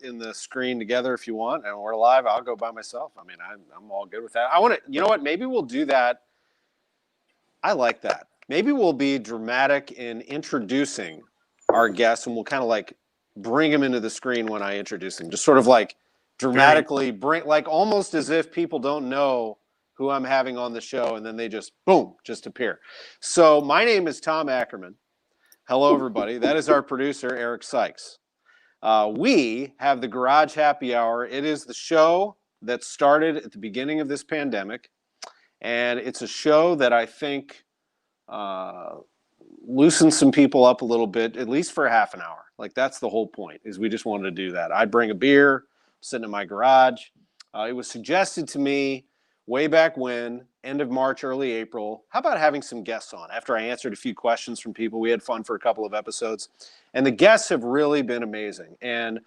in the screen together if you want, and we're live. I'll go by myself. I mean, I'm all good with that. I want to, you know what? Maybe we'll do that. I like that. Maybe we'll be dramatic in introducing our guests, and we'll kind of like bring them into the screen when I introduce them. Just sort of like dramatically bring, like almost as if people don't know who I'm having on the show, and then they just, boom, just appear. So my name is Tom Ackerman. Hello, everybody. That is our producer, Eric Sykes. We have the Garage Happy Hour. It is the show that started at the beginning of this pandemic, and it's a show that I think loosens some people up a little bit, at least for half an hour. Like, that's the whole point, is we just wanted to do that. I'd bring a beer, sitting in my garage. It was suggested to me way back when, end of March, early April, how about having some guests on? After I answered a few questions from people, we had fun for a couple of episodes. And the guests have really been amazing. And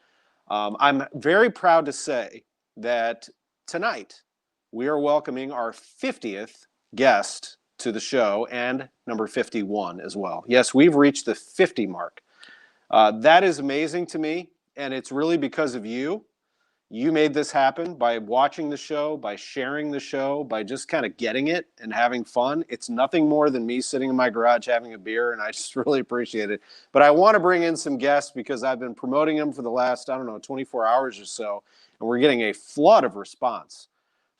I'm very proud to say that tonight we are welcoming our 50th guest to the show, and number 51 as well. Yes, we've reached the 50 mark. That is amazing to me, and it's really because of you. You made this happen by watching the show, by sharing the show, by just kind of getting it and having fun. It's nothing more than me sitting in my garage having a beer, and I just really appreciate it. But I want to bring in some guests because I've been promoting them for the last, 24 hours or so, and we're getting a flood of response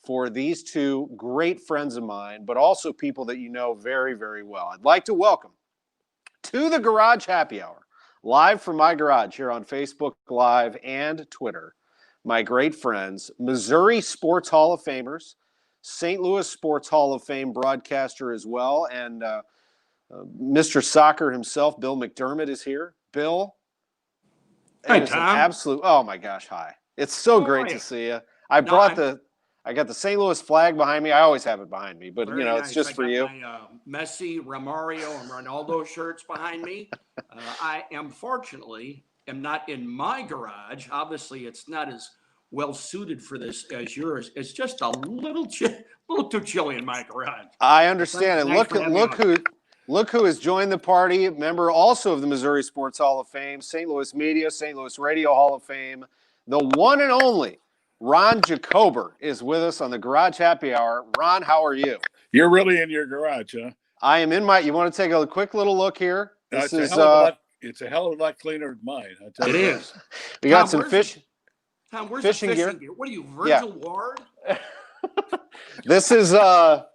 for these two great friends of mine, but also people that you know very, very well. I'd like to welcome to the Garage Happy Hour, live from my garage here on Facebook Live and Twitter, my great friends, Missouri Sports Hall of Famers, St. Louis Sports Hall of Fame broadcaster as well, and Mr. Soccer himself, Bill McDermott, is here. Bill, hi, Tom. Oh my gosh, hi. It's so great to see you. I got the St. Louis flag behind me. I always have it behind me, but you know, it's just for you. My Messi, Romario, and Ronaldo shirts behind me. I am fortunately not in my garage. Obviously, it's not as well suited for this as yours. It's just a little too chilly in my garage. I understand. And look who has joined the party. Member also of the Missouri Sports Hall of Fame, St. Louis Media, St. Louis Radio Hall of Fame, the one and only Ron Jacober is with us on the Garage Happy Hour. Ron, how are you? You're really in your garage, huh? I am in my. You want to take a quick little look here? It's a hell of a lot cleaner than mine. It is. We got some fish. Tom, where's the fishing gear? What are you, Virgil Ward? This is a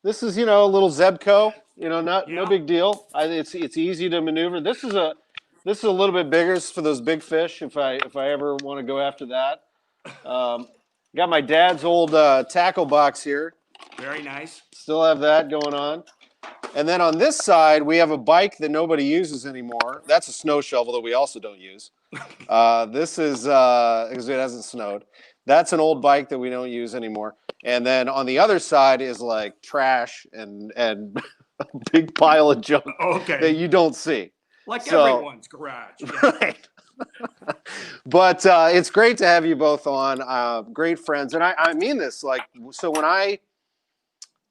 little Zebco. No big deal. It's easy to maneuver. This is a little bit bigger for those big fish. If I ever want to go after that. Got my dad's old tackle box here. Very nice. Still have that going on. And then on this side, we have a bike that nobody uses anymore. That's a snow shovel that we also don't use. This is because it hasn't snowed. That's an old bike that we don't use anymore. And then on the other side is like trash and a big pile of junk that you don't see. Like everyone's garage. Yeah. Right. But it's great to have you both on. Great friends. And I mean this. So when I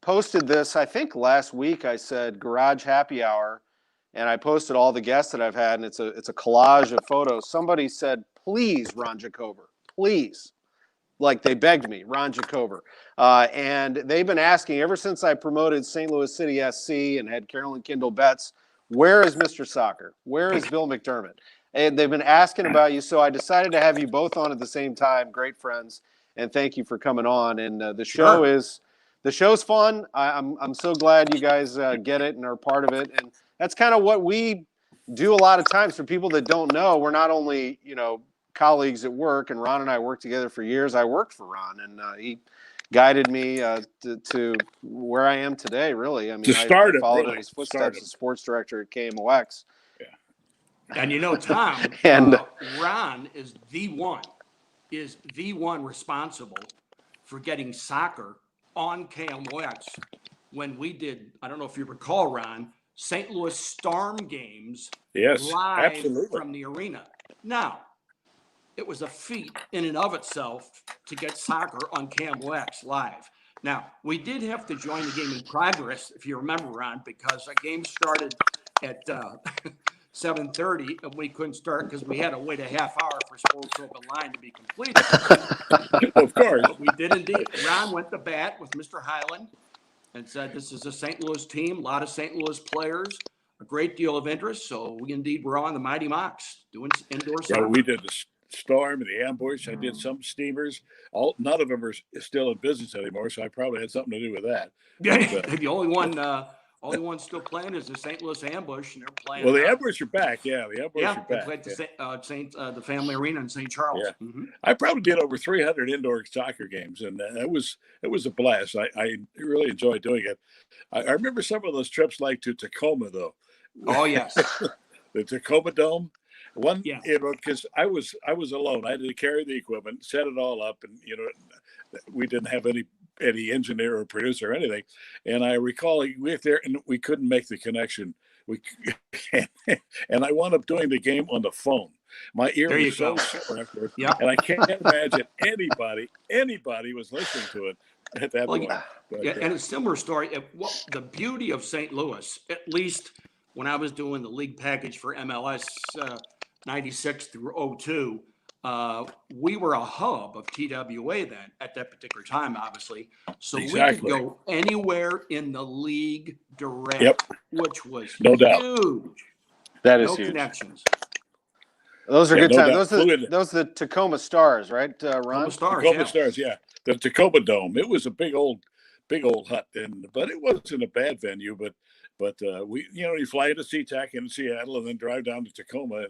posted this, I think last week, I said Garage Happy Hour, and I posted all the guests that I've had, and it's a collage of photos. Somebody said, please, Ron Jacober, please. Like they begged me, Ron Jacober. And they've been asking ever since I promoted St. Louis City SC and had Carolyn Kindle Betts, where is Mr. Soccer? Where is Bill McDermott? And they've been asking about you, so I decided to have you both on at the same time. Great friends, and thank you for coming on. And the show's fun. I'm so glad you guys get it and are part of it. And that's kind of what we do a lot of times. For people that don't know, we're not only colleagues at work, and Ron and I worked together for years. I worked for Ron, and he guided me to where I am today. Really, I mean, I followed in his footsteps as sports director at KMOX. And Tom, and Ron is the one responsible for getting soccer on KMOX when we did, I don't know if you recall, Ron, St. Louis Storm games live from the arena. Now, it was a feat in and of itself to get soccer on KMOX live. Now, we did have to join the game in progress, if you remember, Ron, because our game started at 7:30, and we couldn't start because we had to wait a half hour for Sports Open Line to be completed. Of course. But we did indeed. Ron went to bat with Mr. Highland and said, this is a St. Louis team, a lot of St. Louis players, a great deal of interest. So we indeed were on the Mighty Mox doing indoor soccer. Yeah, we did the Storm and the Ambush. I did some steamers. None of them are still in business anymore, so I probably had something to do with that. Yeah, the only one still playing is the St. Louis Ambush, and they're playing. Well, the Ambush are back. Yeah, the Ambush are they back. played the Family Arena in St. Charles. Yeah. I probably did over 300 indoor soccer games, and it was a blast. I really enjoyed doing it. I remember some of those trips, like to Tacoma, though. Oh yes, the Tacoma Dome. Yeah. Because I was alone. I had to carry the equipment, set it all up, and we didn't have any engineer or producer or anything. And I recall we went there and we couldn't make the connection. And I wound up doing the game on the phone. My ear was so sore afterwards, and I can't imagine anybody was listening to it at that point. But, and a similar story. The beauty of St. Louis, at least when I was doing the league package for MLS 96 through 02, we were a hub of TWA then at that particular time, obviously. So we could go anywhere in the league direct, which was huge. That is huge. Connections. Those are good times. Those are the Tacoma Stars, right, Ron? Tacoma Stars, yeah. The Tacoma Dome. It was a big old hut, but it wasn't a bad venue. But we, you fly into SeaTac in Seattle and then drive down to Tacoma.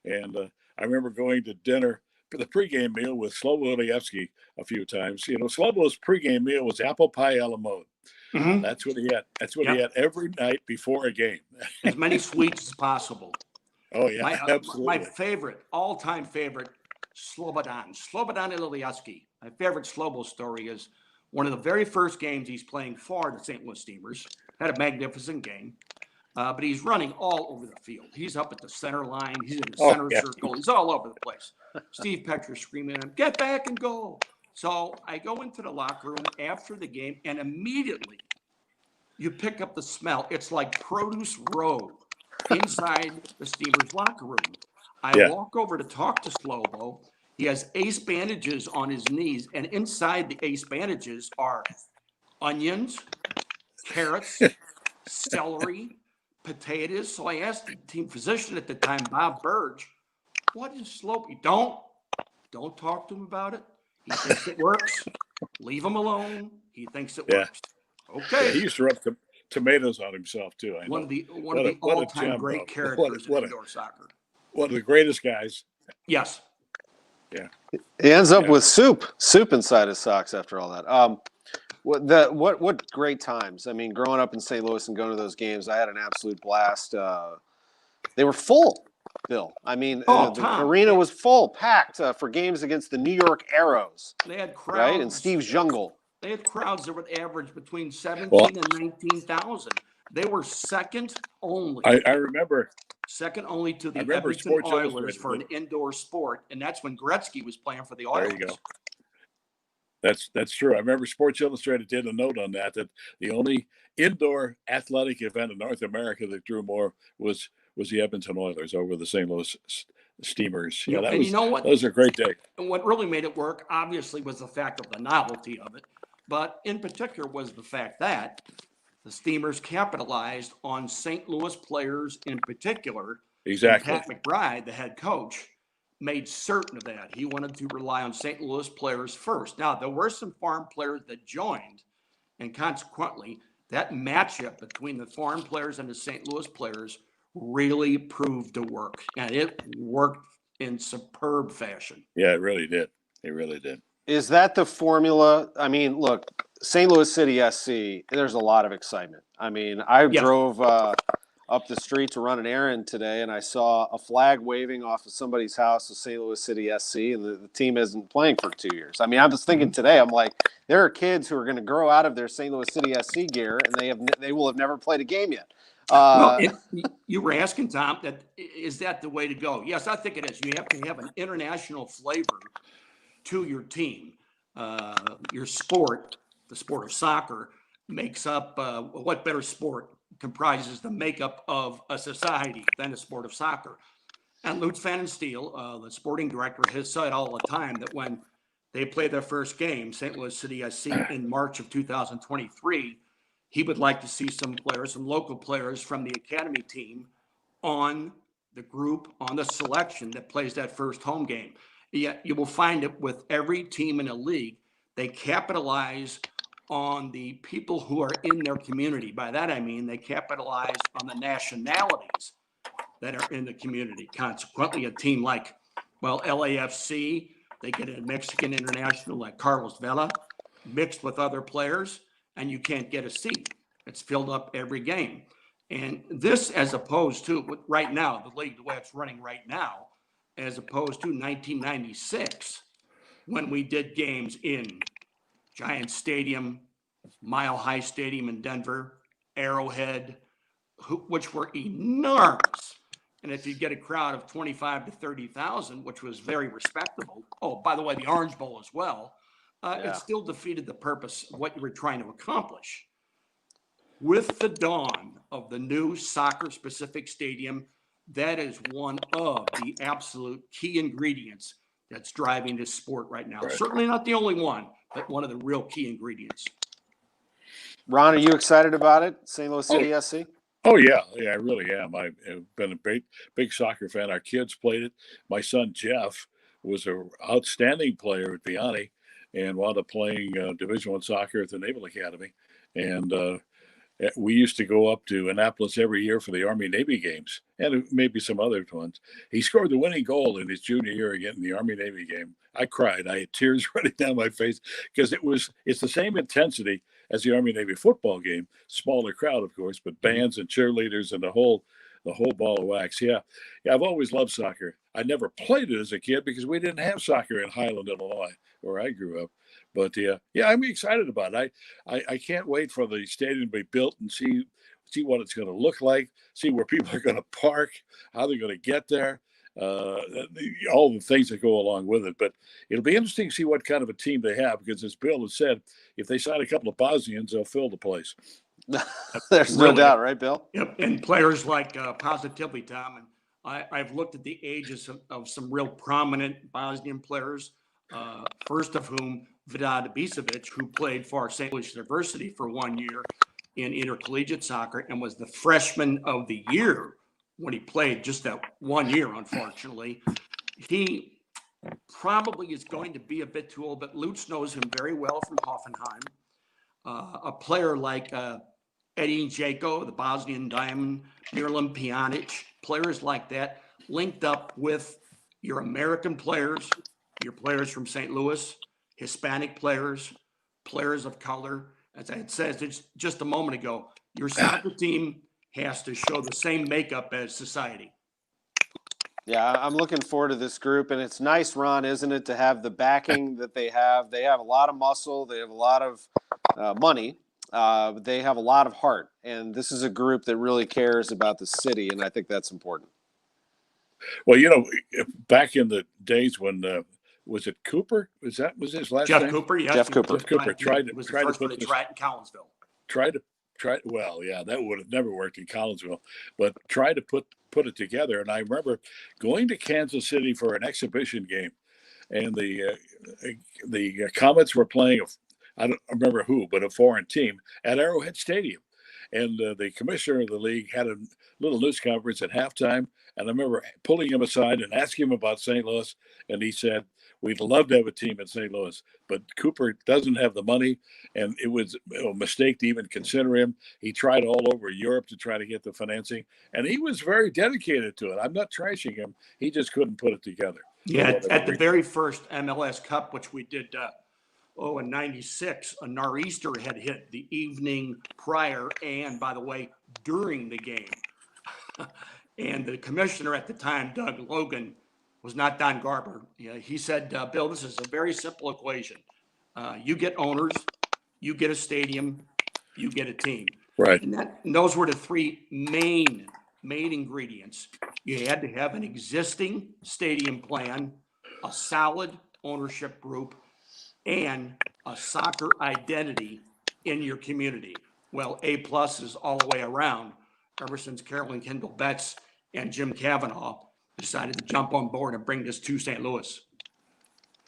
And I remember going to dinner for the pregame meal with Slobo Olievsky a few times. Slobo's pregame meal was apple pie a la mode. Mm-hmm. That's what he had. That's what he had every night before a game. As many sweets as possible. Oh, yeah, absolutely. My all-time favorite, Slobodan Olievsky. My favorite Slobo story is one of the very first games he's playing for the St. Louis Steamers. Had a magnificent game. But he's running all over the field. He's up at the center line. He's in the center circle. He's all over the place. Steve Pecker screaming at him, "Get back and go." So I go into the locker room after the game, and immediately you pick up the smell. It's like Produce Row inside the Steamers locker room. I walk over to talk to Slobo. He has ace bandages on his knees, and inside the ace bandages are onions, carrots, celery, potatoes. So I asked the team physician at the time, Bob Burge, what is Slope? Don't talk to him about it. He thinks it works. Leave him alone. He thinks it works. Okay. Yeah, he used to rub tomatoes on himself too. I know. One of the all-time great characters in indoor soccer. One of the greatest guys. Yes. Yeah. He ends up with soup inside his socks after all that. What great times. I mean, growing up in St. Louis and going to those games, I had an absolute blast. They were full, Bill. I mean, the arena was full, packed for games against the New York Arrows. They had crowds. Right? And Steve's Jungle. They had crowds that would average between 17 and 19,000. They were second only. I remember. Second only to the Edmonton Oilers for an indoor sport, and that's when Gretzky was playing for the Oilers. There you go. That's true. I remember Sports Illustrated did a note on that the only indoor athletic event in North America that drew more was the Edmonton Oilers over the St. Louis Steamers. Yeah, those are great days. And what really made it work, obviously, was the fact of the novelty of it, but in particular was the fact that the Steamers capitalized on St. Louis players in particular. Exactly. And Pat McBride, the head coach, made certain of that. He wanted to rely on St. Louis players first. Now, there were some farm players that joined, and consequently, that matchup between the farm players and the St. Louis players really proved to work, and it worked in superb fashion. Yeah, it really did. It really did. Is that the formula? I mean, look, St. Louis City SC, there's a lot of excitement. I mean, I drove up the street to run an errand today, and I saw a flag waving off of somebody's house of St. Louis City SC, and the team isn't playing for 2 years. I mean, I was thinking today, I'm like, there are kids who are going to grow out of their St. Louis City SC gear, and they will have never played a game yet. You were asking, Tom, is that the way to go? Yes, I think it is. You have to have an international flavor to your team. Your sport, the sport of soccer, makes up what better sport comprises the makeup of a society than the sport of soccer. And Lutz Van Steel, the sporting director, has said all the time that when they play their first game, St. Louis City SC, in March of 2023, he would like to see some players, some local players from the academy team on the group, on the selection that plays that first home game. Yet you will find it with every team in a league. They capitalize on the people who are in their community. By that, I mean they capitalize on the nationalities that are in the community. Consequently, a team like, well, LAFC, they get a Mexican international like Carlos Vela mixed with other players, and you can't get a seat. It's filled up every game. And this, as opposed to right now, the league, the way it's running right now, as opposed to 1996, when we did games in Giant Stadium, Mile High Stadium in Denver, Arrowhead, which were enormous. And if you get a crowd of 25 to 30,000, which was very respectable. Oh, by the way, the Orange Bowl as well. It still defeated the purpose of what you were trying to accomplish. With the dawn of the new soccer-specific stadium, that is one of the absolute key ingredients that's driving this sport right now. Right. Certainly not the only one, but one of the real key ingredients. Ron, are you excited about it, St. Louis City SC? Oh, yeah. Yeah, I really am. I've been a big soccer fan. Our kids played it. My son, Jeff, was an outstanding player at Vianney and wound up playing Division I soccer at the Naval Academy. And we used to go up to Annapolis every year for the Army-Navy games and maybe some other ones. He scored the winning goal in his junior year again in the Army-Navy game. I cried. I had tears running down my face because it's the same intensity as the Army-Navy football game. Smaller crowd, of course, but bands and cheerleaders and the whole ball of wax. Yeah, I've always loved soccer. I never played it as a kid because we didn't have soccer in Highland, Illinois, where I grew up. But yeah, I'm excited about it. I can't wait for the stadium to be built and see what it's going to look like, see where people are going to park, how they're going to get there, all the things that go along with it. But it'll be interesting to see what kind of a team they have, because as Bill has said, if they sign a couple of Bosnians, they'll fill the place. There's no doubt, right, Bill? Yep. And players like positively, Tom, and I've looked at the ages of some real prominent Bosnian players, first of whom Vedad Ibisevic, who played for St. Louis University for 1 year in intercollegiate soccer and was the freshman of the year when he played just that 1 year, unfortunately. He probably is going to be a bit too old, but Lutz knows him very well from Hoffenheim. A player like Edin Dzeko, the Bosnian Diamond, Miralem Pjanic, players like that, linked up with your American players, your players from St. Louis, Hispanic players, players of color. As I had said just a moment ago, your soccer team has to show the same makeup as society. Yeah, I'm looking forward to this group, and it's nice, Ron, isn't it, to have the backing that they have. They have a lot of muscle. They have a lot of money. They have a lot of heart, and this is a group that really cares about the city, and I think that's important. Well, back in the days when was it Cooper? Was his last name? Jeff Cooper, yeah. Jeff Cooper. Tried to put this. Try it in Collinsville. Well, yeah, that would have never worked in Collinsville, but try to put it together. And I remember going to Kansas City for an exhibition game, and the Comets were playing I don't remember who, but a foreign team at Arrowhead Stadium. And the commissioner of the league had a little news conference at halftime. And I remember pulling him aside and asking him about St. Louis. And he said, we'd love to have a team in St. Louis, but Cooper doesn't have the money. And it was a mistake to even consider him. He tried all over Europe to try to get the financing. And he was very dedicated to it. I'm not trashing him. He just couldn't put it together. Yeah, at the very first MLS Cup, which we did in 96, a nor'easter had hit the evening prior and, by the way, during the game. And the commissioner at the time, Doug Logan, was not Don Garber. He said, Bill, this is a very simple equation. You get owners, you get a stadium, you get a team. Right. And those were the three main ingredients. You had to have an existing stadium plan, a solid ownership group, and a soccer identity in your community. Well, A pluses all the way around ever since Carolyn Kendall Betts and Jim Kavanaugh decided to jump on board and bring this to St. Louis.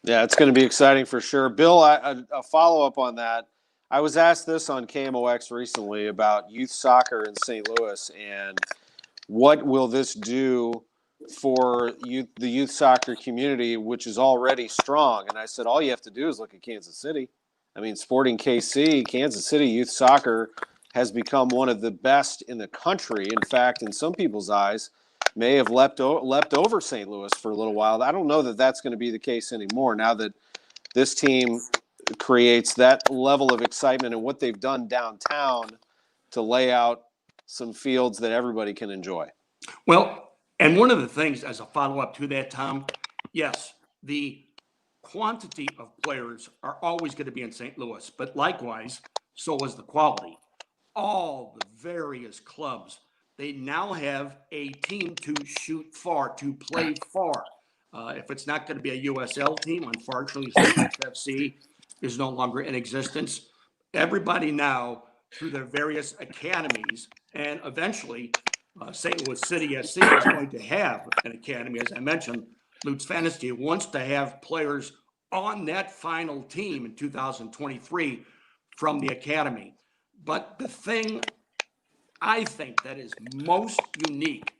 Yeah, it's going to be exciting for sure. Bill, a follow-up on that. I was asked this on KMOX recently about youth soccer in St. Louis and what will this do for the youth soccer community, which is already strong. And I said, all you have to do is look at Kansas City. I mean, Sporting KC, Kansas City youth soccer has become one of the best in the country. In fact, in some people's eyes, may have leapt over St. Louis for a little while. I don't know that that's going to be the case anymore now that this team creates that level of excitement and what they've done downtown to lay out some fields that everybody can enjoy. Well, and one of the things as a follow-up to that, Tom, yes, the quantity of players are always going to be in St. Louis, but likewise, so is the quality. All the various clubs, they now have a team to shoot for, to play for. If it's not going to be a USL team, unfortunately, FC is no longer in existence. Everybody now, through their various academies, and eventually St. Louis City SC is going to have an academy, as I mentioned. Lutz Fantasy wants to have players on that final team in 2023 from the academy. But the thing I think that is most unique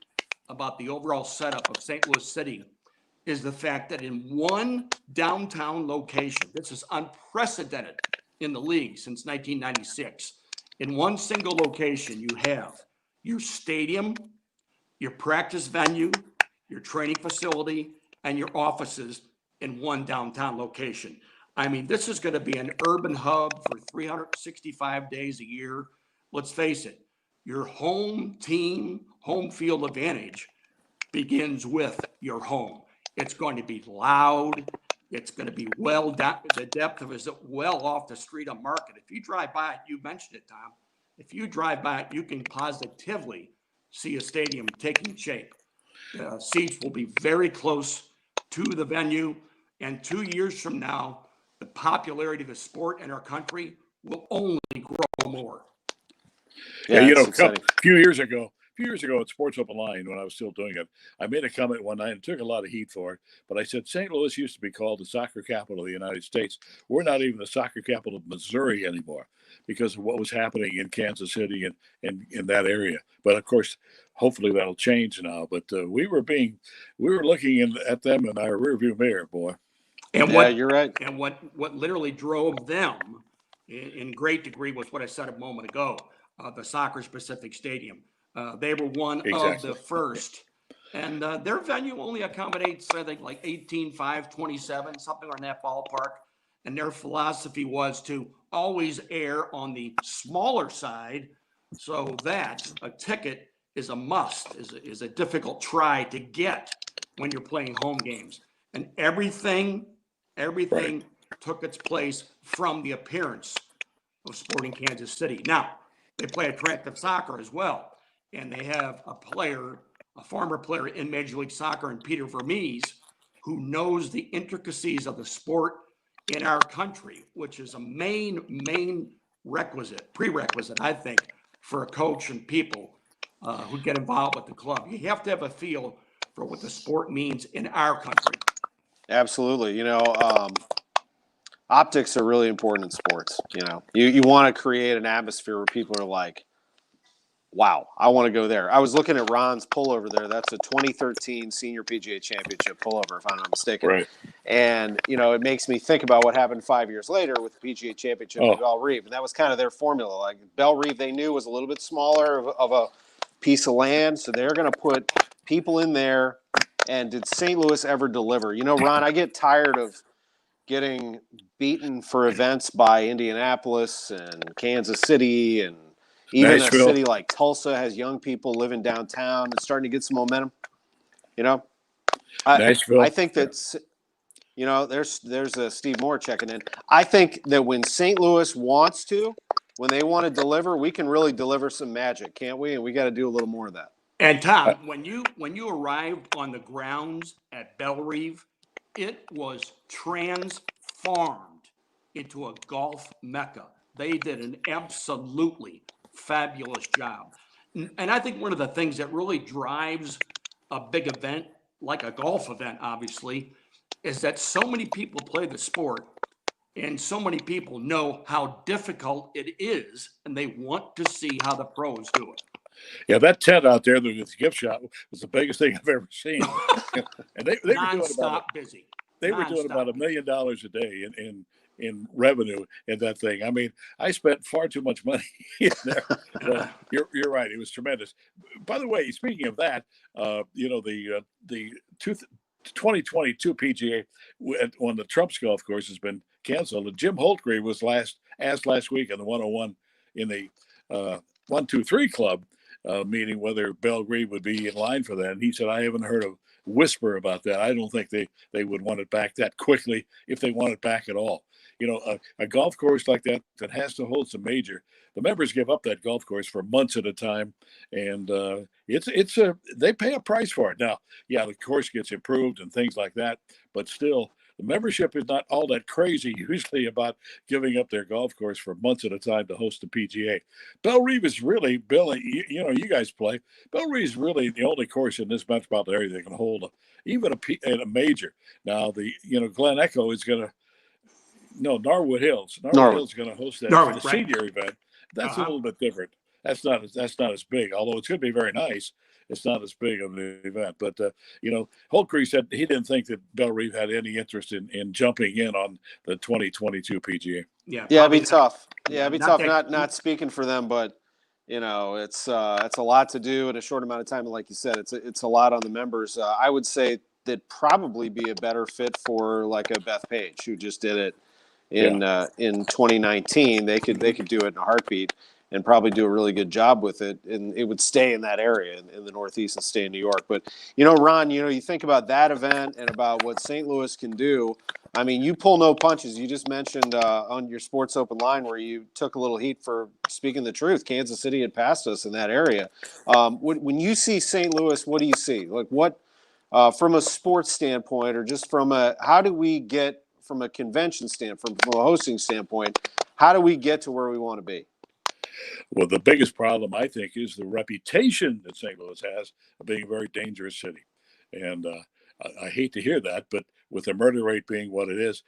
about the overall setup of St. Louis City is the fact that in one downtown location, this is unprecedented in the league since 1996. In one single location, you have your stadium, your practice venue, your training facility, and your offices in one downtown location. I mean, this is going to be an urban hub for 365 days a year. Let's face it, your home team, home field advantage begins with your home. It's going to be loud. It's going to be well down. The depth of it is well off the street on Market. If you drive by it, you mentioned it, Tom. If you drive by it, you can positively see a stadium taking shape. Seats will be very close to the venue. And 2 years from now, the popularity of the sport in our country will only grow more. Yeah, you know, a few years ago at Sports Open Line, when I was still doing it, I made a comment one night and took a lot of heat for it. But I said, St. Louis used to be called the soccer capital of the United States. We're not even the soccer capital of Missouri anymore because of what was happening in Kansas City and in that area. But of course, hopefully that'll change now. But we were looking at them in our rearview mirror, boy. And yeah, you're right. And what literally drove them in great degree was what I said a moment ago, the Soccer Specific Stadium. They were one of the first. And their venue only accommodates, I think, like 18,527, something in that ballpark. And their philosophy was to always err on the smaller side so that a ticket is a must, is a difficult try to get when you're playing home games. And everything took its place from the appearance of Sporting Kansas City. Now, they play attractive soccer as well. And they have a former player in Major League Soccer, and Peter Vermees, who knows the intricacies of the sport in our country, which is a main prerequisite, I think, for a coach and people who get involved with the club. You have to have a feel for what the sport means in our country. Absolutely. You know, optics are really important in sports. You know, you want to create an atmosphere where people are like, wow, I want to go there. I was looking at Ron's pullover there. That's a 2013 Senior PGA Championship pullover, if I'm not mistaken. Right. And, you know, it makes me think about what happened 5 years later with the PGA Championship at Belle Reve. And that was kind of their formula. Like, Belle Reve, they knew, was a little bit smaller of a piece of land, so they're going to put people in there. And did St. Louis ever deliver? You know, Ron, I get tired of getting beaten for events by Indianapolis and Kansas City, and even Nashville. A city like Tulsa has young people living downtown and starting to get some momentum. You know, Nashville. I think that's, you know, there's a Steve Moore checking in. I think that when St. Louis wants to, when they want to deliver, we can really deliver some magic, can't we? And we got to do a little more of that. And Tom, when you arrived on the grounds at Belle Reve, it was transformed into a golf mecca. They did an absolutely fabulous job. And I think one of the things that really drives a big event, like a golf event, obviously, is that so many people play the sport and so many people know how difficult it is, and they want to see how the pros do it. Yeah, that tent out there with the gift shop was the biggest thing I've ever seen. And they were doing busy. They were doing about $1 million a day in revenue in that thing. I mean, I spent far too much money in there. But you're right; it was tremendous. By the way, speaking of that, the 2022 PGA on the Trump's golf course has been canceled. And Jim Holtgren was asked last week in the 101 in the 1-2-3 club meeting whether Belgrade would be in line for that, and he said, "I haven't heard a whisper about that. I don't think they would want it back that quickly if they want it back at all." A golf course like that has to host a major. The members give up that golf course for months at a time, and they pay a price for it. Now, yeah, the course gets improved and things like that, but still, the membership is not all that crazy usually about giving up their golf course for months at a time to host the PGA. Bellerive is really, Bill, you guys play. Bellerive is really the only course in this metropolitan area that can hold even a major. Now, Glen Echo is going to. No, Norwood Hills. Norwood Hills is going to host that for the senior event. That's a little bit different. That's not as big, although it's going to be very nice. It's not as big of an event. But, Holtgren said he didn't think that Bellerive had any interest in jumping in on the 2022 PGA. Yeah, it'd be tough. Yeah, it'd be tough. Not speaking for them, but it's a lot to do in a short amount of time. And like you said, it's a lot on the members. I would say that'd probably be a better fit for like a Beth Page who just did it in 2019. They could do it in a heartbeat and probably do a really good job with it, and it would stay in that area in the Northeast and stay in New York. But Ron, you think about that event and about what St. Louis can do. I mean, you pull no punches. You just mentioned on your Sports Open line where you took a little heat for speaking the truth. Kansas City had passed us in that area. When you see St. Louis, what do you see? Like what from a sports standpoint, or just how do we get from a convention standpoint, from a hosting standpoint, how do we get to where we want to be? Well, the biggest problem, I think, is the reputation that St. Louis has of being a very dangerous city. And I hate to hear that, but with the murder rate being what it is,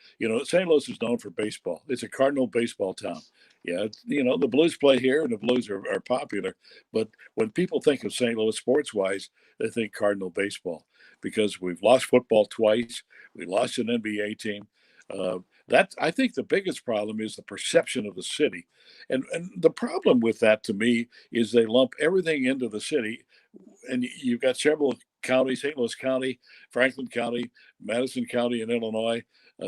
St. Louis is known for baseball. It's a Cardinal baseball town. Yeah, the Blues play here and the Blues are popular. But when people think of St. Louis sports-wise, they think Cardinal baseball because we've lost football twice. We lost an NBA team. I think the biggest problem is the perception of the city. And the problem with that to me is they lump everything into the city. And you've got several counties, St. Louis County, Franklin County, Madison County in Illinois,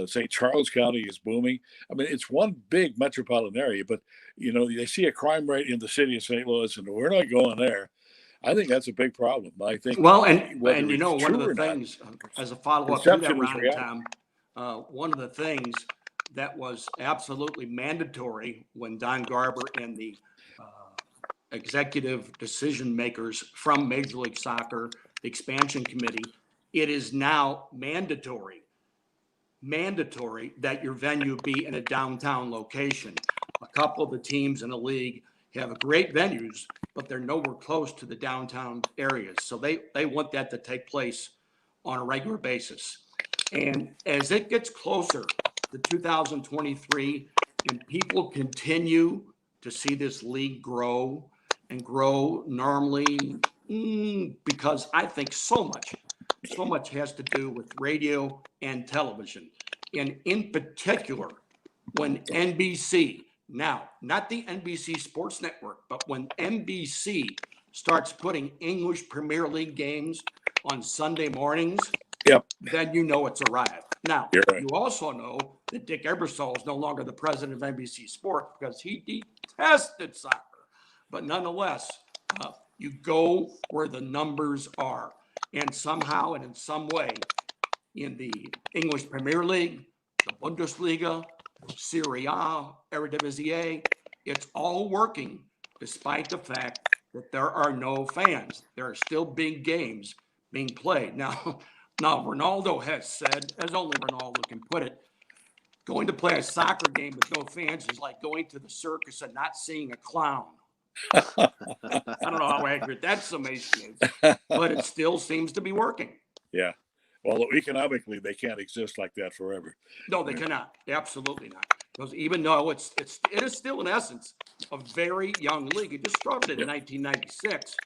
St. Charles County is booming. I mean, it's one big metropolitan area, but, they see a crime rate in the city of St. Louis and we're not going there. I think that's a big problem. I think. Well, and one of the things, as a follow-up to that, Ron and Tom, one of the things that was absolutely mandatory when Don Garber and the executive decision makers from Major League Soccer, the expansion committee, it is now mandatory that your venue be in a downtown location. A couple of the teams in the league have great venues, but they're nowhere close to the downtown areas. So they want that to take place on a regular basis. And as it gets closer to 2023 and people continue to see this league grow and grow normally, because I think so much has to do with radio and television. And in particular, when NBC, now, not the NBC Sports Network, but when NBC starts putting English Premier League games on Sunday mornings, then it's a riot. Now, you also know that Dick Ebersol is no longer the president of NBC Sport because he detested soccer. But nonetheless, you go where the numbers are. And somehow and in some way, in the English Premier League, the Bundesliga, Serie A, Eredivisie, it's all working despite the fact that there are no fans. There are still big games being played. Now, Ronaldo has said, as only Ronaldo can put it, going to play a soccer game with no fans is like going to the circus and not seeing a clown. I don't know how accurate that summation is, but it still seems to be working. Yeah. Although economically they can't exist like that forever. No, they cannot. Absolutely not. Because even though it is still in essence a very young league. It just started in 1996.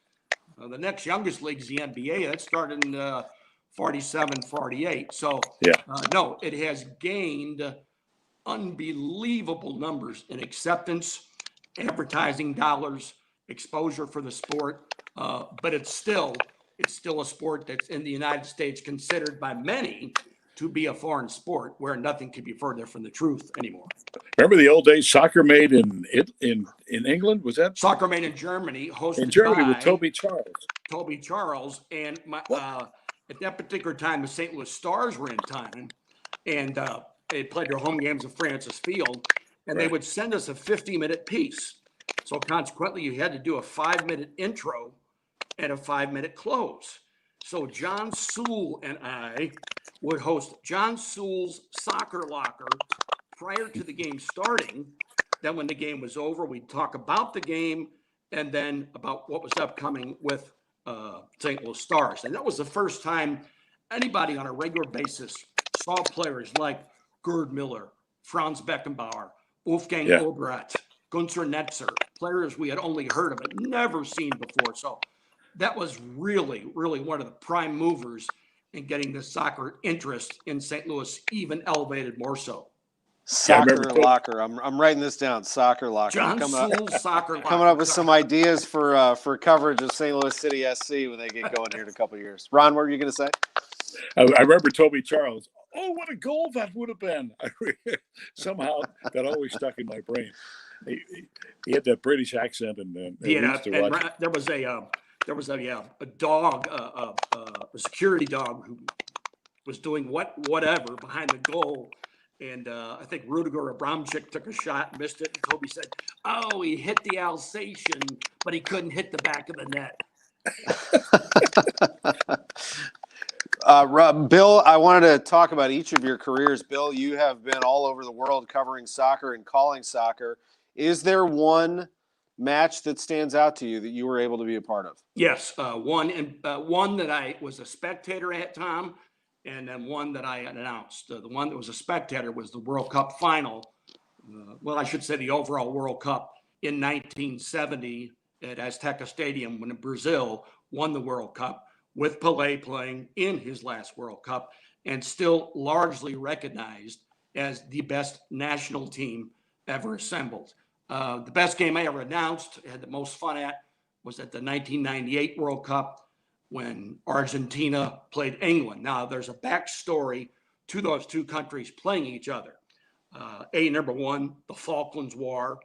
The next youngest league is the NBA. That started in 47, 48. So Yeah. no, it has gained unbelievable numbers in acceptance, advertising dollars, exposure for the sport. But it's still a sport that's in the United States considered by many to be a foreign sport, where nothing could be further from the truth anymore. Remember the old days, soccer made in England? Was that Soccer made in Germany, hosted in Germany by with Toby Charles? Toby Charles, and at that particular time, the St. Louis Stars were in town, and they played their home games at Francis Field, and they Right. would send us a 50-minute piece. So consequently, you had to do a 5-minute intro and a 5-minute close. So John Sewell and I would host John Sewell's Soccer Locker prior to the game starting. Then when the game was over, we'd talk about the game and then about what was upcoming with St. Louis Stars. And that was the first time anybody on a regular basis saw players like Gerd Miller, Franz Beckenbauer, Wolfgang Yeah. Obrecht, Gunter Netzer, players we had only heard of but never seen before. So that was really, really one of the prime movers in getting the soccer interest in St. Louis even elevated more so. Soccer Locker. I'm writing this down. Soccer Locker. John Sewell's Soccer Locker. Coming up with some ideas for coverage of St. Louis City SC when they get going here in a couple of years. Ron, what were you going to say? I remember Toby Charles. Oh, what a goal that would have been! Somehow that always stuck in my brain. He had that British accent, and there was a dog, a security dog who was doing whatever behind the goal. And I think Rudiger Abramczyk took a shot and missed it. And Toby said, "Oh, he hit the Alsatian, but he couldn't hit the back of the net." Bill, I wanted to talk about each of your careers. Bill, you have been all over the world covering soccer and calling soccer. Is there one match that stands out to you that you were able to be a part of? Yes, one that I was a spectator at, Tom, and then one that I announced. The one that was a spectator was the World Cup final. Well, I should say the overall World Cup in 1970 at Azteca Stadium when Brazil won the World Cup, with Pelé playing in his last World Cup and still largely recognized as the best national team ever assembled. The best game I ever announced, had the most fun at, was at the 1998 World Cup when Argentina played England. Now, there's a backstory to those two countries playing each other. Number one, the Falklands War.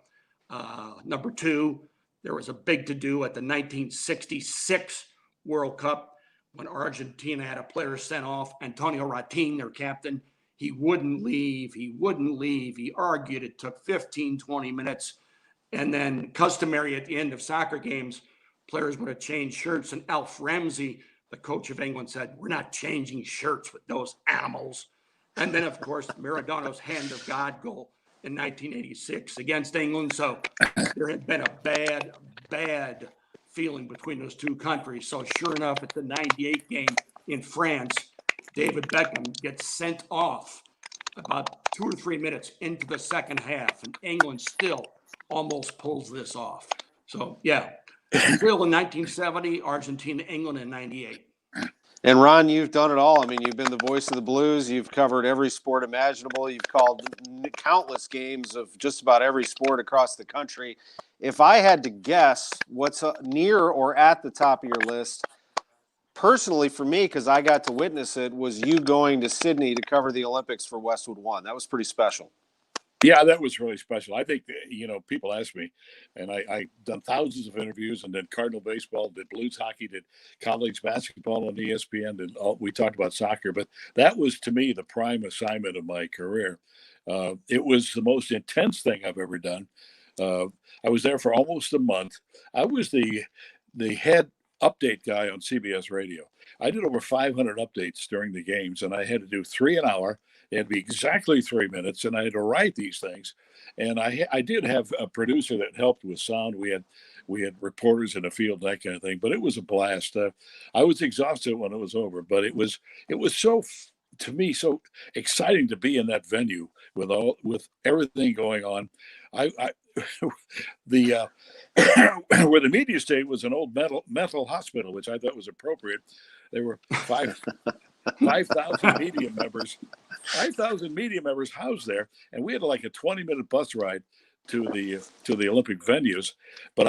Number two, there was a big to-do at the 1966 World Cup when Argentina had a player sent off, Antonio Ratin, their captain. He wouldn't leave. He argued. It took 15, 20 minutes. And then customary at the end of soccer games, players would have changed shirts. And Alf Ramsey, the coach of England, said, "We're not changing shirts with those animals." And then, of course, Maradona's hand of God goal in 1986 against England. So there had been a bad feeling between those two countries. So sure enough, at the 98 game in France, David Beckham gets sent off about 2 or 3 minutes into the second half, and England still almost pulls this off. So yeah, Brazil in 1970, Argentina, England in 98. And Ron, you've done it all. I mean, you've been the voice of the Blues. You've covered every sport imaginable. You've called countless games of just about every sport across the country. If I had to guess what's near or at the top of your list, personally for me, because I got to witness it, was you going to Sydney to cover the Olympics for Westwood One. That was pretty special. Yeah, that was really special. I think, people ask me, and I done thousands of interviews, and did Cardinal baseball, did Blues hockey, did college basketball on ESPN, and we talked about soccer. But that was, to me, the prime assignment of my career. It was the most intense thing I've ever done. I was there for almost a month. I was the head update guy on CBS Radio. I did over 500 updates during the games, and I had to do 3 an hour. It had to be exactly 3 minutes, and I had to write these things. And I did have a producer that helped with sound. We we had reporters in the field, that kind of thing. But it was a blast. I was exhausted when it was over, but it was so to me so exciting to be in that venue with everything going on. I the where the media stayed was an old mental hospital, which I thought was appropriate. There were 5,000 media members, 5,000 media members housed there, and we had like a 20-minute bus ride to the Olympic venues. But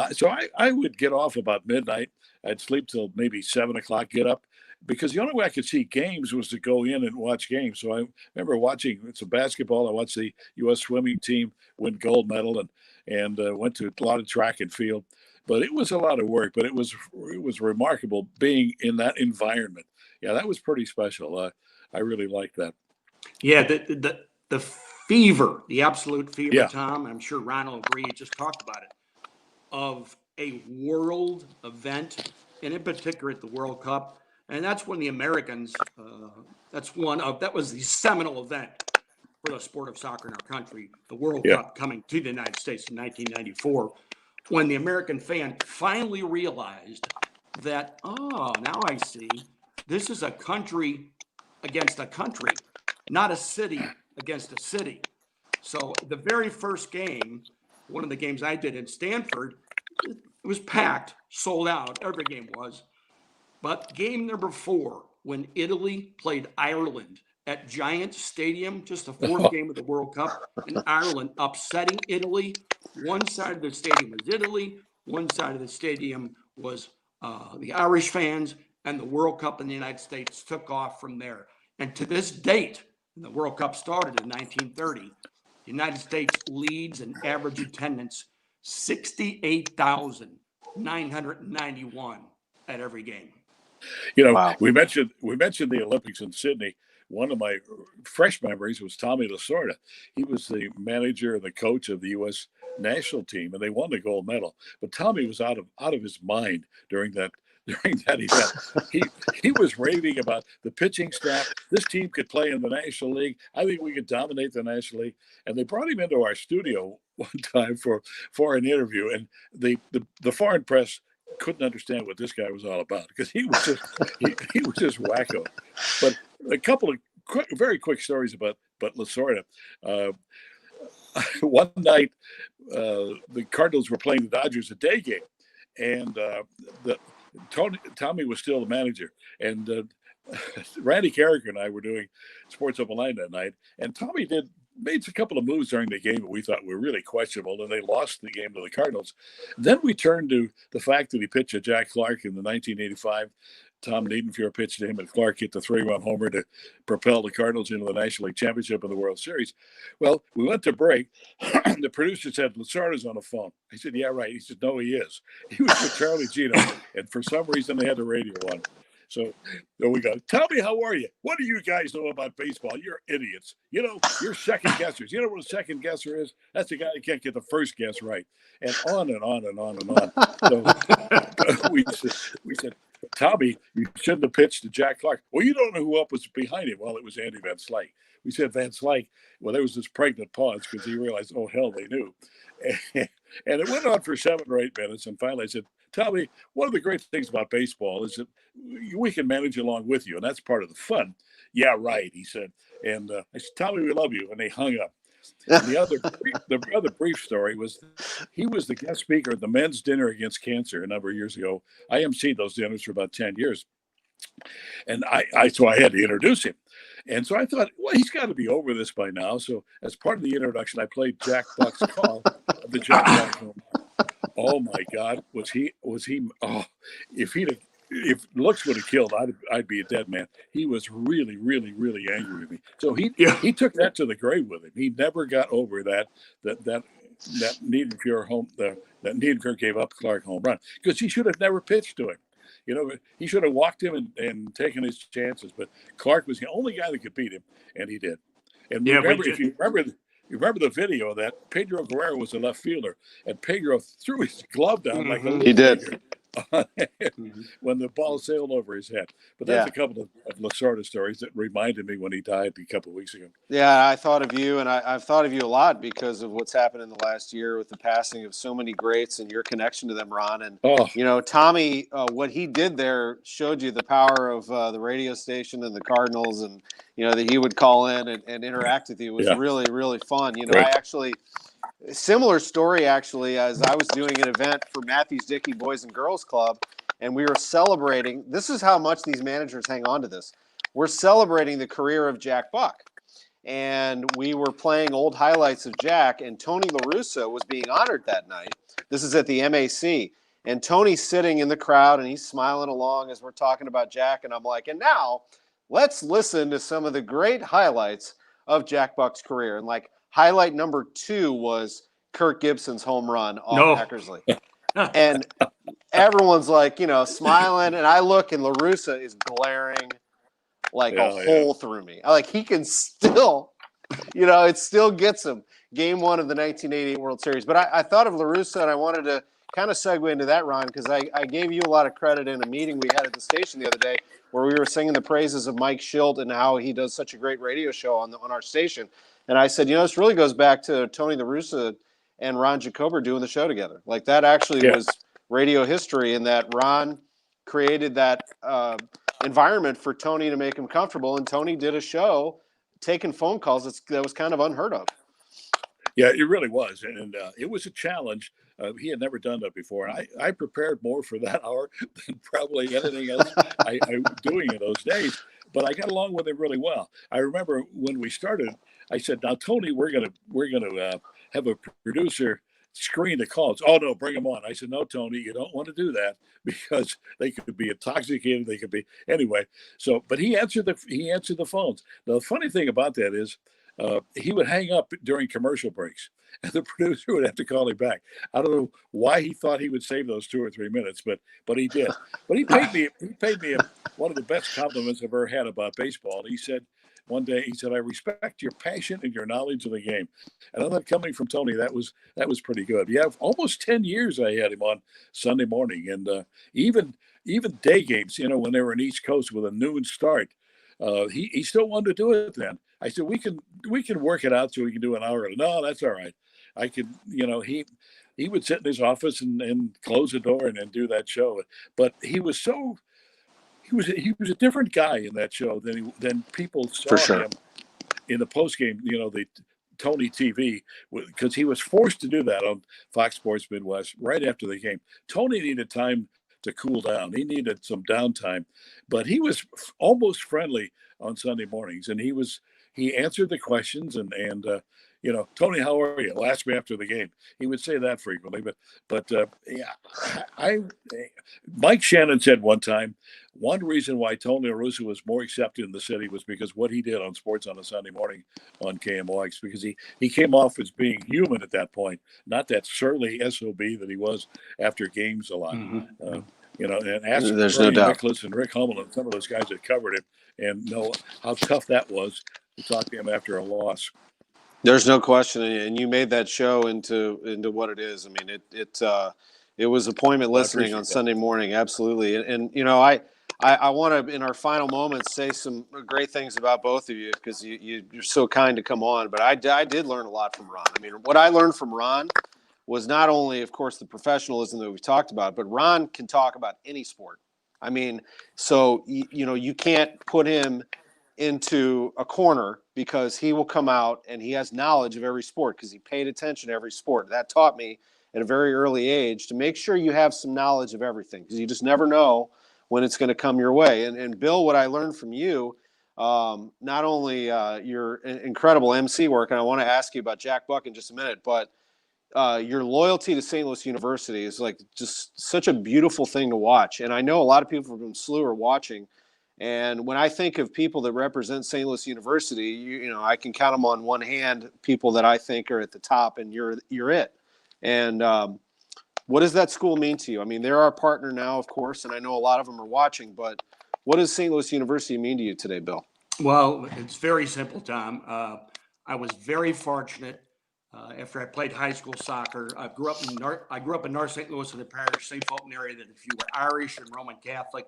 I would get off about midnight. I'd sleep till maybe 7 o'clock, get up, because the only way I could see games was to go in and watch games. So I remember watching some basketball. I watched the U.S. swimming team win gold medal, and went to a lot of track and field. But it was a lot of work. But it was remarkable being in that environment. Yeah, that was pretty special. I really liked that. Yeah, the fever, the absolute fever, Yeah. Tom. I'm sure Ron will agree. You just talked about it, of a world event, and in particular at the World Cup. And that's when the Americans, that was the seminal event for the sport of soccer in our country, the World Cup coming to the United States in 1994, when the American fan finally realized that, oh, now I see, this is a country against a country, not a city against a city. So the very first game, one of the games I did in Stanford, it was packed, sold out, every game was. But game number 4, when Italy played Ireland at Giant Stadium, just the 4th game of the World Cup, and Ireland upsetting Italy. One side of the stadium was Italy, one side of the stadium was the Irish fans, and the World Cup in the United States took off from there. And to this date, when the World Cup started in 1930, the United States leads in average attendance 68,991 at every game. Wow. we mentioned the Olympics in Sydney. One of my fresh memories was Tommy Lasorda. He was the manager and the coach of the U.S. national team, and they won the gold medal. But Tommy was out of his mind during that event. He was raving about the pitching staff. This team could play in the National League. I think we could dominate the National League. And they brought him into our studio one time for an interview, and the foreign press couldn't understand what this guy was all about, because he was just wacko. But a couple of very quick stories about Lasorda. One night, the Cardinals were playing the Dodgers a day game, and Tommy was still the manager, and Randy Carricker and I were doing Sports Open Line that night, and Tommy made a couple of moves during the game that we thought were really questionable, and they lost the game to the Cardinals. Then we turned to the fact that he pitched to Jack Clark in the 1985. Tom Niedenfuhr pitched to him, and Clark hit the 3-run homer to propel the Cardinals into the National League Championship and the World Series. Well, we went to break. The producer said, Lasorda's on the phone. I said, yeah, right. He said, no, he is. He was with Charlie Gino, and for some reason they had the radio on. So there we go. Tell me, how are you? What do you guys know about baseball? You're idiots. You're second guessers. You know what a second guesser is? That's the guy that can't get the first guess right. And on and on and on and on. So we said, Tommy, you shouldn't have pitched to Jack Clark. Well, you don't know who up was behind him. Well, it was Andy Van Slyke. We said Van Slyke. Well, there was this pregnant pause because he realized, oh, hell, they knew. And it went on for 7 or 8 minutes. And finally I said, Tommy, one of the great things about baseball is that we can manage along with you, and that's part of the fun. Yeah, right, he said. And I said, Tommy, we love you. And they hung up. And the other brief story was he was the guest speaker at the men's dinner against cancer a number of years ago. I emceed those dinners for about 10 years. And so I had to introduce him. And so I thought, well, he's got to be over this by now. So as part of the introduction, I played Jack Buck's call of the Jack Buck home run. Oh my God, was he? Oh, if looks would have killed, I'd be a dead man. He was really, really, really angry with me. So he took that to the grave with him. He never got over that Niedenfuhr that Niedenfuhr gave up Clark home run, because he should have never pitched to him. He should have walked him and taken his chances. But Clark was the only guy that could beat him, and he did. And if you remember the video of that, Pedro Guerrero was a left fielder, and Pedro threw his glove down like a he did. Finger. Mhm. when the ball sailed over his head. But that's Yeah. a couple of Lasorda stories that reminded me when he died a couple of weeks ago. Yeah, I thought of you, and I've thought of you a lot because of what's happened in the last year with the passing of so many greats and your connection to them, Ron. And, Oh, Tommy, what he did there showed you the power of the radio station and the Cardinals, and, that he would call in and interact with you. It was yeah, really, really fun. I right. actually, similar story, actually, as I was doing an event for Matthews Dickey Boys and Girls Club, and we were celebrating. This is how much these managers hang on to this. We're celebrating the career of Jack Buck. And we were playing old highlights of Jack, and Tony La Russa was being honored that night. This is at the MAC. And Tony's sitting in the crowd, and he's smiling along as we're talking about Jack. And I'm like, and now let's listen to some of the great highlights of Jack Buck's career. And highlight number 2 was Kirk Gibson's home run off Eckersley. And everyone's smiling. And I look, and La Russa is glaring a hole through me. He can still, it still gets him. Game 1 of the 1988 World Series. But I thought of La Russa, and I wanted to kind of segue into that, Ron, because I gave you a lot of credit in a meeting we had at the station the other day where we were singing the praises of Mike Schilt and how he does such a great radio show on our station. And I said, this really goes back to Tony La Russa and Ron Jacober doing the show together. That actually was radio history, in that Ron created that environment for Tony to make him comfortable, and Tony did a show taking phone calls that was kind of unheard of. Yeah, it really was, and it was a challenge. He had never done that before, and I prepared more for that hour than probably anything else I was doing in those days. But I got along with him really well. I remember when we started, I said, "Now, Tony, we're gonna have a producer screen the calls." "Oh no, bring them on." I said, "No, Tony, you don't want to do that because they could be intoxicated. They could be anyway." So, but he answered the phones. Now, the funny thing about that is, he would hang up during commercial breaks, and the producer would have to call him back. I don't know why he thought he would save those 2 or 3 minutes, but he did. But he paid me one of the best compliments I've ever had about baseball. He said one day, "I respect your passion and your knowledge of the game." And I thought, coming from Tony, that was pretty good. Yeah, almost 10 years I had him on Sunday morning, and even day games. When they were in East Coast with a noon start, he still wanted to do it then. I said, we can work it out so we can do an hour. No, that's all right. I could, he would sit in his office and close the door and do that show. But he was a different guy in that show than people saw him in the post game. The Tony TV, because he was forced to do that on Fox Sports Midwest right after the game. Tony needed time to cool down. He needed some downtime, but he was almost friendly on Sunday mornings, and he answered the questions and "Tony, how are you?" Ask me after the game. He would say that frequently, but Mike Shannon said one time, one reason why Tony La Russa was more accepted in the city was because what he did on sports on a Sunday morning on KMOX, because he came off as being human at that point, not that surly SOB that he was after games a lot. Mm-hmm. And ask There's Bernie no doubt. Nicholas and Rick Hummel and some of those guys that covered him and know how tough that was to talk to him after a loss. There's no question, and you made that show into what it is. I mean, it was appointment listening on Sunday morning, absolutely. And I want to, in our final moments, say some great things about both of you because you're so kind to come on. But I did learn a lot from Ron. I mean, what I learned from Ron was not only, of course, the professionalism that we've talked about, but Ron can talk about any sport. I mean, so you can't put him into a corner because he will come out and he has knowledge of every sport because he paid attention to every sport. That taught me at a very early age to make sure you have some knowledge of everything because you just never know when it's going to come your way. And Bill, what I learned from you, not only your incredible MC work, and I want to ask you about Jack Buck in just a minute, but your loyalty to St. Louis University is just such a beautiful thing to watch. And I know a lot of people from SLU are watching. And when I think of people that represent St. Louis University, I can count them on one hand, people that I think are at the top, and you're it. And what does that school mean to you? I mean, they're our partner now, of course, and I know a lot of them are watching, but what does St. Louis University mean to you today, Bill? Well, it's very simple, Tom. I was very fortunate after I played high school soccer. I grew up in North St. Louis in the parish, St. Fulton area, that if you were Irish and Roman Catholic,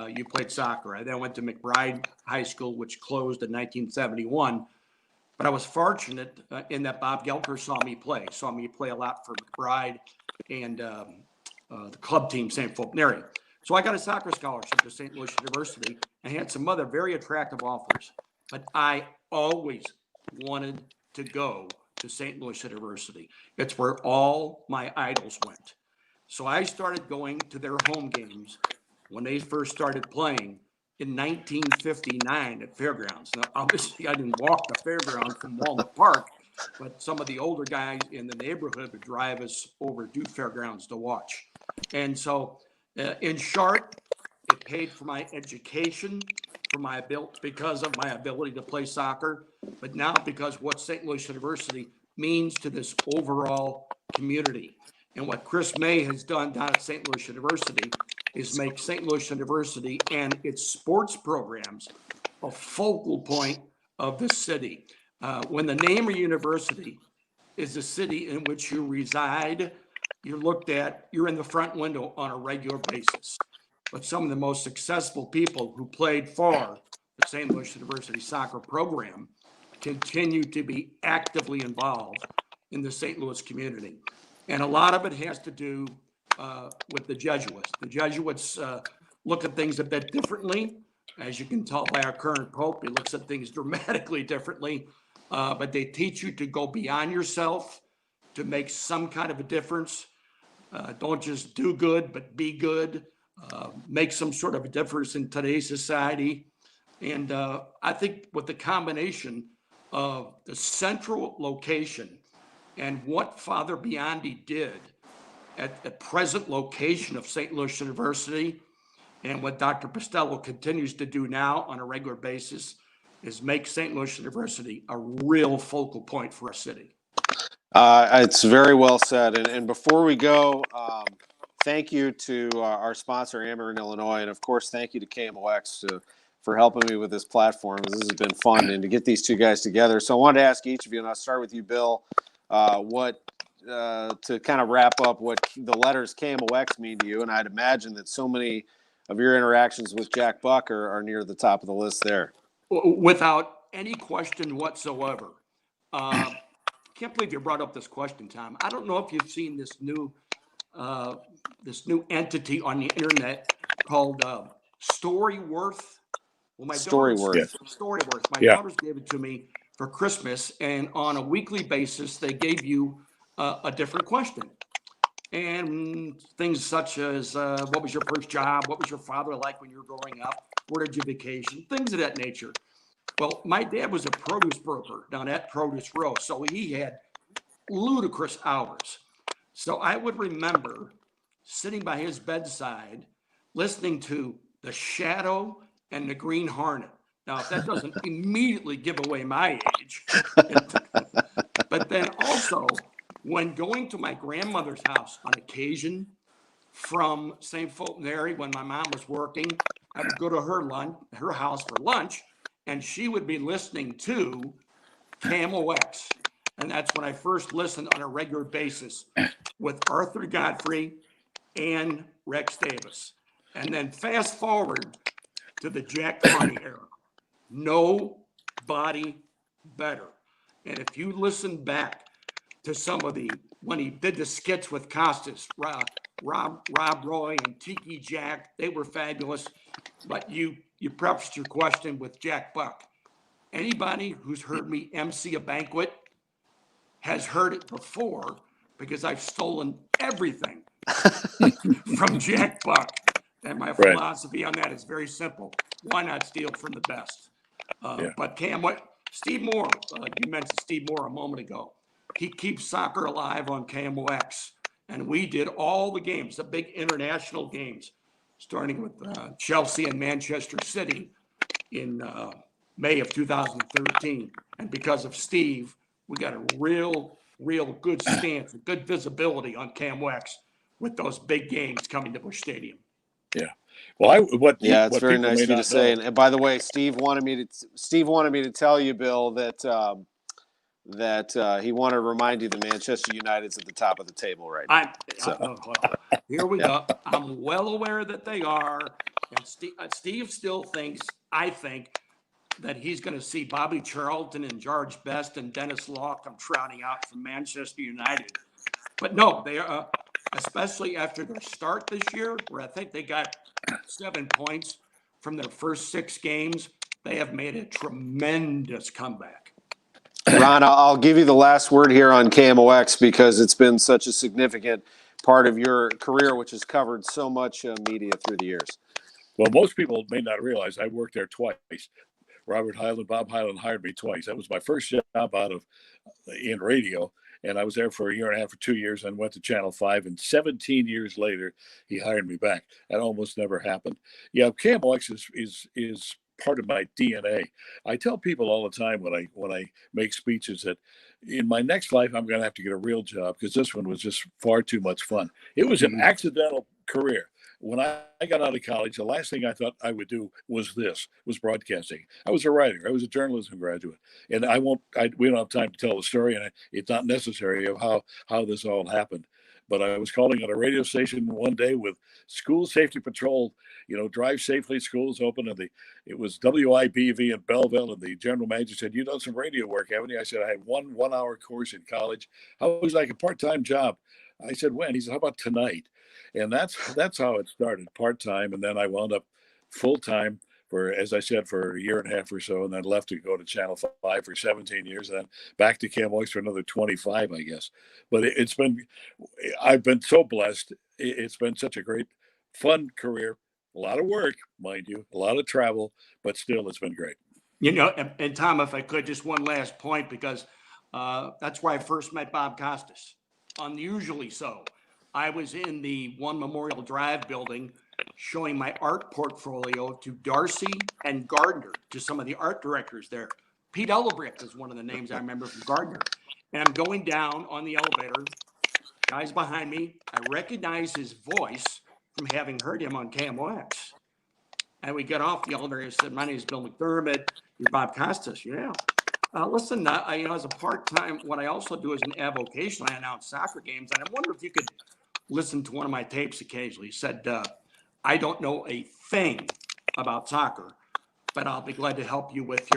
you played soccer. I then went to McBride High School, which closed in 1971. But I was fortunate in that Bob Gelker saw me play a lot for McBride and the club team, St. Fulton area. So I got a soccer scholarship to St. Louis University and had some other very attractive offers. But I always wanted to go to St. Louis University. It's where all my idols went. So I started going to their home games when they first started playing in 1959 at Fairgrounds. Now, obviously, I didn't walk the Fairgrounds from Walnut Park, but some of the older guys in the neighborhood would drive us over to Fairgrounds to watch. And so, in short, it paid for my education, because of my ability to play soccer, but now because what St. Louis University means to this overall community. And what Chris May has done down at St. Louis University is make St. Louis University and its sports programs a focal point of the city. When the name of university is the city in which you reside, you're in the front window on a regular basis. But some of the most successful people who played for the St. Louis University soccer program continue to be actively involved in the St. Louis community. And a lot of it has to do with the Jesuits. The Jesuits look at things a bit differently. As you can tell by our current Pope, he looks at things dramatically differently. But they teach you to go beyond yourself, to make some kind of a difference. Don't just do good, but be good. Make some sort of a difference in today's society. And I think with the combination of the central location and what Father Biondi did at the present location of St. Louis University, and what Dr. Costello continues to do now on a regular basis, is make St. Louis University a real focal point for our city. It's very well said. And before we go, thank you to our sponsor, Ameren, Illinois. And, of course, thank you to KMOX for helping me with this platform. This has been fun, and to get these two guys together. So I wanted to ask each of you, and I'll start with you, Bill, to kind of wrap up what the letters KMOX mean to you. And I'd imagine that so many of your interactions with Jack Buck are near the top of the list there. Without any question whatsoever. Can't believe you brought up this question, Tom. I don't know if you've seen this new entity on the internet called Storyworth. Well, Storyworth. Storyworth. My daughters gave it to me for Christmas, and on a weekly basis, they gave you a different question. And things such as, what was your first job? What was your father like when you were growing up? Where did you vacation? Things of that nature. Well, my dad was a produce broker down at Produce Row, so he had ludicrous hours. So I would remember sitting by his bedside, listening to The Shadow and the Green Hornet. Now, if that doesn't immediately give away my age, but then also when going to my grandmother's house on occasion from St. Fulton area, when my mom was working, I would go to her house for lunch, and she would be listening to KMOX. And that's when I first listened on a regular basis with Arthur Godfrey and Rex Davis. And then fast forward to the Jack Carney era. Nobody better. And if you listen back to some of when he did the skits with Costas, Rob Roy and Tiki Jack, they were fabulous. But you prefaced your question with Jack Buck. Anybody who's heard me MC a banquet has heard it before, because I've stolen everything from Jack Buck. And my philosophy on that is very simple. Why not steal from the best? But Steve Moore, you mentioned Steve Moore a moment ago. He keeps soccer alive on KMOX. And we did all the games, the big international games, starting with Chelsea and Manchester City in May of 2013. And because of Steve, we got a real good stance, good visibility on KMOX with those big games coming to Busch Stadium. Yeah. Well, it's very nice of you to say. And by the way, Steve wanted me to tell you, Bill, that that he wanted to remind you that Manchester United's at the top of the table right now. Here we go. I'm well aware that they are. And Steve still thinks, I think, that he's going to see Bobby Charlton and George Best and Dennis Law come trotting out from Manchester United. But no, they are, especially after their start this year, where I think they got 7 points from their first 6 games. They have made a tremendous comeback. Ron, I'll give you the last word here on KMOX because it's been such a significant part of your career, which has covered so much media through the years. Well, most people may not realize I worked there twice. Robert Hyland, Bob Hyland hired me twice. That was my first job in radio. And I was there for a year and a half or 2 years and went to Channel 5. And 17 years later, he hired me back. That almost never happened. Yeah, KMOX is part of my DNA. I tell people all the time when I make speeches that in my next life, I'm going to have to get a real job because this one was just far too much fun. It was an accidental career. When I got out of college, the last thing I thought I would do was broadcasting. I was a writer. I was a journalism graduate. And we don't have time to tell the story, and it's not necessary of how this all happened. But I was calling on a radio station one day with school safety patrol, drive safely, schools open. And it was WIBV in Belleville. And the general manager said, "You've done some radio work, haven't you?" I said, "I had one hour course in college. I was like a part-time job." I said, "When?" He said, "How about tonight?" And that's how it started, part-time. And then I wound up full-time as I said, for a year and a half or so, and then left to go to Channel 5 for 17 years, and then back to KMOX for another 25, I guess. But I've been so blessed. It's been such a great, fun career. A lot of work, mind you, a lot of travel, but still, it's been great. And Tom, if I could, just one last point, because that's where I first met Bob Costas. Unusually so. I was in the One Memorial Drive building showing my art portfolio to Darcy and Gardner, to some of the art directors there. Pete Ellebrick is one of the names I remember from Gardner. And I'm going down on the elevator. Guys behind me, I recognize his voice from having heard him on KMOX. And we get off the elevator. I said, "My name is Bill McDermott. You're Bob Costas." "Yeah." Listen, as a part-time, what I also do is an avocation. I announce soccer games. And I wonder if you could listen to one of my tapes occasionally. He said, "I don't know a thing about soccer, but I'll be glad to help you with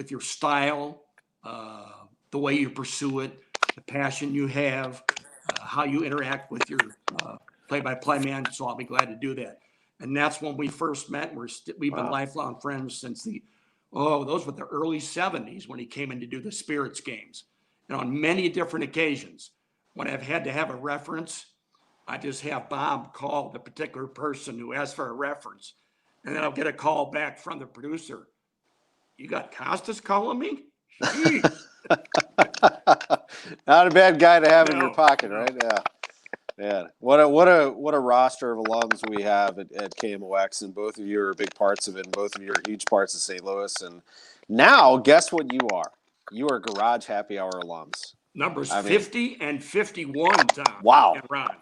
your style, the way you pursue it, the passion you have, how you interact with your play-by-play man. So I'll be glad to do that." And that's when we first met. We've been lifelong friends since those were the early 70s when he came in to do the Spirits games. And on many different occasions, when I've had to have a reference, I just have Bob call the particular person who asked for a reference. And then I'll get a call back from the producer. "You got Costas calling me?" Not a bad guy to have in your pocket, right? Yeah. What a roster of alums we have at KMOX, and both of you are big parts of it, and both of you are huge parts of St. Louis. And now, guess what you are? You are Garage Happy Hour alums. Numbers 50 and 51, Tom. Wow. And Ron.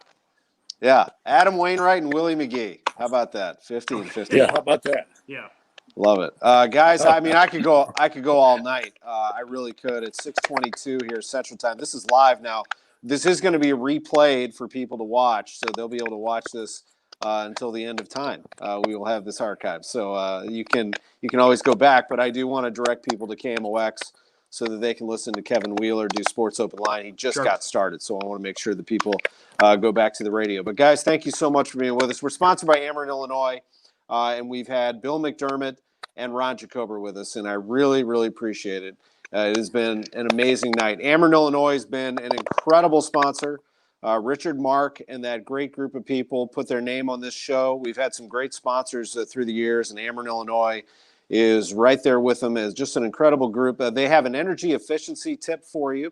Yeah. Adam Wainwright and Willie McGee. How about that? 50 and 50. Yeah, how about that? Yeah. Love it. Guys, I mean, I could go all night. I really could. It's 6:22 here Central Time. This is live now. This is going to be replayed for people to watch, so they'll be able to watch this until the end of time. We will have this archived, so you can always go back. But I do want to direct people to KMOX so that they can listen to Kevin Wheeler do Sports Open Line. He just got started, so I want to make sure that people go back to the radio. But guys, thank you so much for being with us. We're sponsored by Ameren, Illinois, and we've had Bill McDermott and Ron Jacober with us, and I really, really appreciate it. It has been an amazing night. Ameren, Illinois has been an incredible sponsor. Richard, Mark, and that great group of people put their name on this show. We've had some great sponsors through the years, and Ameren, Illinois is right there with them as just an incredible group. They have an energy efficiency tip for you,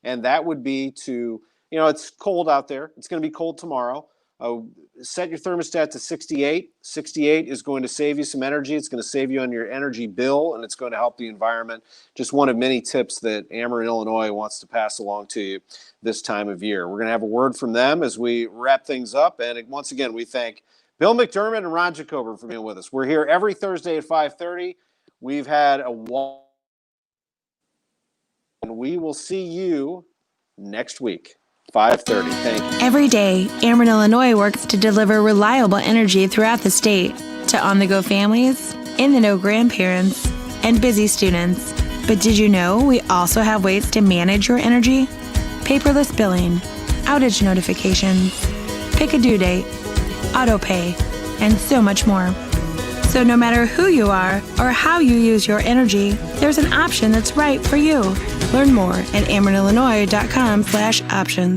and that would be to, it's cold out there. It's going to be cold tomorrow. Set your thermostat to 68. 68 is going to save you some energy. It's going to save you on your energy bill, and it's going to help the environment. Just one of many tips that Ameren, Illinois wants to pass along to you this time of year. We're going to have a word from them as we wrap things up. And once again, we thank Bill McDermott and Ron Jacober for being with us. We're here every Thursday at 5:30. We've had a And we will see you next week, 5:30. Thank you. Every day, Ameren, Illinois works to deliver reliable energy throughout the state to on-the-go families, in-the-know grandparents, and busy students. But did you know we also have ways to manage your energy? Paperless billing, outage notifications, pick a due date, auto pay, and so much more. So no matter who you are or how you use your energy, there's an option that's right for you. Learn more at amerenillinois.com/options.